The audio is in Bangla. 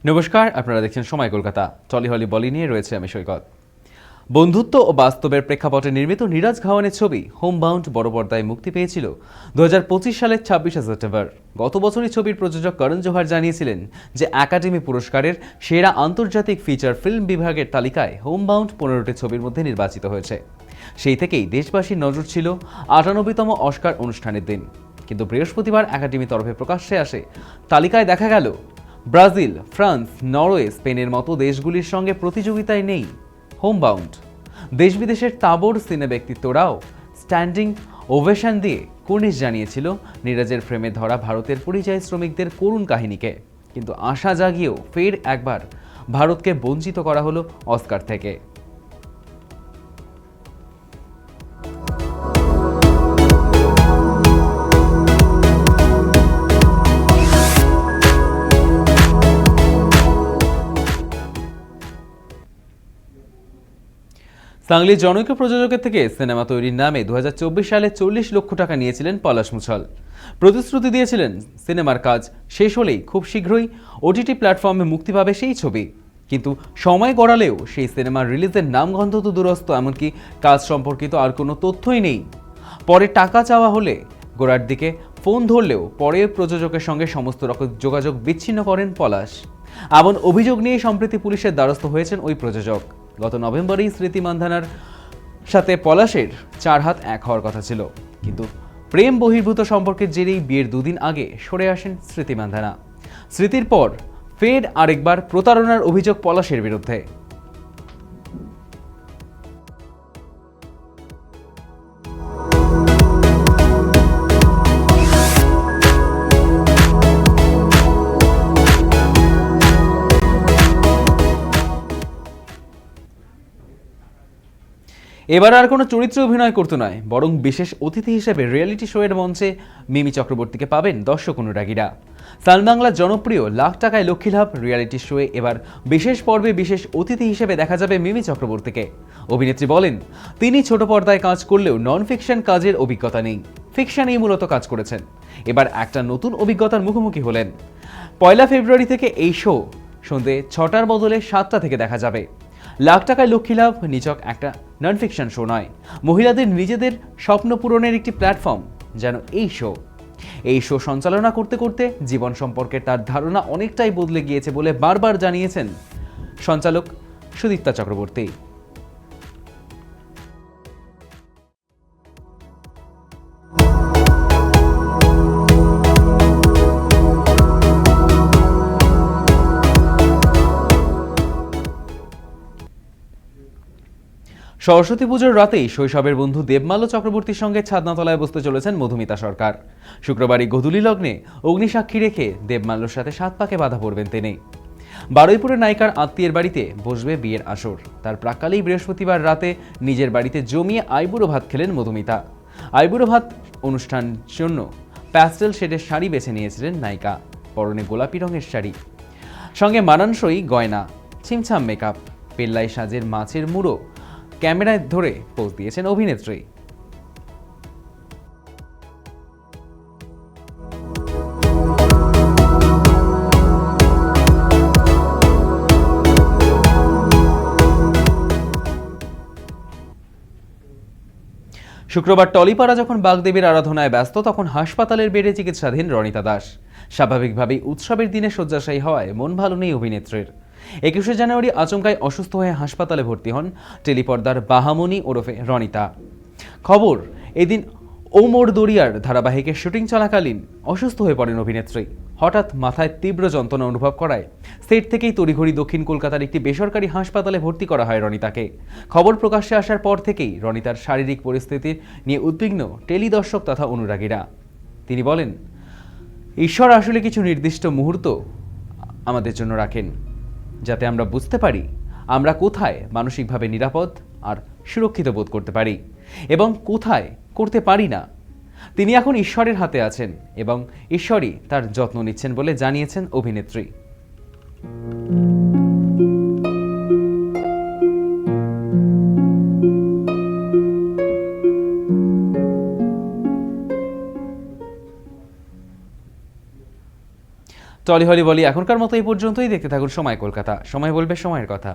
নমস্কার, আপনারা দেখছেন সময় কলকাতা। টলি হলি বলি নিয়ে রয়েছে আমি সৈকত। বন্ধুত্ব ও বাস্তবের প্রেক্ষাপটে নির্মিত নীরাজ ঘাওয়ানের ছবি হোমবাউন্ড বড় পর্দায় মুক্তি পেয়েছিল 2025 সালের 26শে সেপ্টেম্বর। গত বছরই ছবির প্রযোজক করণ জোহর জানিয়েছিলেন যে একাডেমি পুরস্কারের সেরা আন্তর্জাতিক ফিচার ফিল্ম বিভাগের তালিকায় হোমবাউন্ড 15টি ছবির মধ্যে নির্বাচিত হয়েছে। সেই থেকেই দেশবাসীর নজর ছিল 98তম অস্কার অনুষ্ঠানের দিন। কিন্তু বৃহস্পতিবার একাডেমি তরফে প্রকাশ্যে আসে তালিকায় দেখা গেল ব্রাজিল, ফ্রান্স, নরওয়ে, স্পেনের মতো দেশগুলির সঙ্গে প্রতিযোগিতায় নেই হোমবাউন্ড। দেশ বিদেশের তাবড় সিনে ব্যক্তিত্বরাও স্ট্যান্ডিং ওভেশন দিয়ে কুর্নিশ জানিয়েছিল নীরাজের ফ্রেমে ধরা ভারতের পরিযায়ী শ্রমিকদের করুণ কাহিনীকে। কিন্তু আশা জাগিয়েও ফের একবার ভারতকে বঞ্চিত করা হলো অস্কার থেকে। সাংলির জনৈক প্রযোজকের থেকে সিনেমা তৈরির নামে 2024 সালে 40 লক্ষ টাকা নিয়েছিলেন পলাশ মুছল। প্রতিশ্রুতি দিয়েছিলেন সিনেমার কাজ শেষ হলেই খুব শীঘ্রই ওটিটি প্ল্যাটফর্মে মুক্তি পাবে সেই ছবি। কিন্তু সময় গড়ালেও সেই সিনেমার রিলিজের নামগন্ধ তো দূরস্থ, এমনকি কাজ সম্পর্কিত আর কোনো তথ্যই নেই। পরে টাকা চাওয়া হলে গোড়ার দিকে ফোন ধরলেও পরে প্রযোজকের সঙ্গে সমস্ত রকম যোগাযোগ বিচ্ছিন্ন করেন পলাশ। এমন অভিযোগ নিয়ে সম্প্রতি পুলিশের দ্বারস্থ হয়েছেন ওই প্রযোজক। গত নভেম্বরেই স্মৃতি মান্ধানার সাথে পলাশের 4 হাত 1 হওয়ার কথা ছিল, কিন্তু প্রেম বহির্ভূত সম্পর্কের জেরেই বিয়ের 2 দিন আগে সরে আসেন স্মৃতি মান্ধানা। স্মৃতির পর ফের আরেকবার প্রতারণার অভিযোগ পলাশের বিরুদ্ধে। এবার আর কোনো চরিত্রে অভিনয় করতে নয়, বরং বিশেষ অতিথি হিসেবে রিয়েলিটি শো এর মঞ্চে মিমি চক্রবর্তীকে পাবেন দর্শক অনুরাগীরা। সান বাংলার জনপ্রিয় লাখ টাকায় লক্ষ্মী লাভ রিয়েলিটি শোয়ে এবার বিশেষ পর্বে বিশেষ অতিথি হিসেবে দেখা যাবে মিমি চক্রবর্তীকে। অভিনেত্রী বলেন, তিনি ছোট পর্দায় কাজ করলেও নন ফিকশন কাজের অভিজ্ঞতা নেই, ফিকশনেই মূলত কাজ করেছেন। এবার একটা নতুন অভিজ্ঞতার মুখোমুখি হলেন। 1 ফেব্রুয়ারি থেকে এই শো সন্ধ্যে 6টার বদলে 7টা থেকে দেখা যাবে। লাখ টাকায় লক্ষ্মী লাভ নিছক একটা নন ফিকশন শো নয়, মহিলাদের নিজেদের স্বপ্ন পূরণের একটি প্ল্যাটফর্ম যেন এই শো সঞ্চালনা করতে করতে জীবন সম্পর্কে তার ধারণা অনেকটাই বদলে গিয়েছে বলে বারবার জানিয়েছেন সঞ্চালক সুদীপ্তা চক্রবর্তী। সরস্বতী পুজোর রাতেই শৈশবের বন্ধু দেবমাল্য চক্রবর্তীর সঙ্গে ছাদনাতলায় বসতে চলেছেন মধুমিতা সরকার। শুক্রবারই গোধূলি লগ্নে অগ্নিসাক্ষী রেখে দেবমাল্যর সাথে 7 পাকে বাধা পড়বেন তিনি। বারুইপুরের নায়িকার আত্মীয়ের বাড়িতে বসবে বিয়ের আসর। তার প্রাক্কালেই বৃহস্পতিবার রাতে নিজের বাড়িতে জমিয়ে আইবুড়ো ভাত খেলেন মধুমিতা। আইবুড়ো ভাত অনুষ্ঠান জন্য প্যাস্টেল শেডের শাড়ি বেছে নিয়েছিলেন নায়িকা। পরনে গোলাপি রঙের শাড়ি, সঙ্গে মানানসই গয়না, ছিমছাম মেকআপ, পেল্লাই সাজের মাছের মুড়ো ক্যামেরায় ধরে পোজ দিয়েছেন অভিনেত্রী। শুক্রবার টলিপাড়া যখন বাগদেবীর আরাধনায় ব্যস্ত, তখন হাসপাতালের বেডে চিকিৎসাধীন রনিতা দাস। স্বাভাবিকভাবেই উৎসবের দিনে শয্যাশায়ী হওয়ায় মন ভালো নেই অভিনেত্রীর। 21শে জানুয়ারি আচমকাই অসুস্থ হয়ে হাসপাতালে ভর্তি হন টেলিপর্দার বাহামণি ওরফে রনিতা। খবর, এদিন ওমর দরিয়ার ধারাবাহিকের শুটিং চলাকালীন অসুস্থ হয়ে পড়েন অভিনেত্রী। হঠাৎ মাথায় তীব্র যন্ত্রণা অনুভব করায় সেট থেকেই তড়িঘড়ি দক্ষিণ কলকাতার একটি বেসরকারি হাসপাতালে ভর্তি করা হয় রনিতাকে। খবর প্রকাশ্যে আসার পর থেকেই রনিতার শারীরিক পরিস্থিতি নিয়ে উদ্বিগ্ন টেলিদর্শক তথা অনুরাগীরা। তিনি বলেন, ঈশ্বর আসলে কিছু নির্দিষ্ট মুহূর্ত আমাদের জন্য রাখেন, যাতে আমরা বুঝতে পারি আমরা কোথায় মানসিকভাবে নিরাপদ আর সুরক্ষিত বোধ করতে পারি এবং কোথায় করতে পারি না। তিনি এখন ঈশ্বরের হাতে আছেন এবং ঈশ্বরই তার যত্ন নিচ্ছেন বলে জানিয়েছেন অভিনেত্রী। টলি হলি বলি এখনকার মতো এই পর্যন্তই। দেখতে থাকুন সময় কলকাতা, সময় বলবে সময়ের কথা।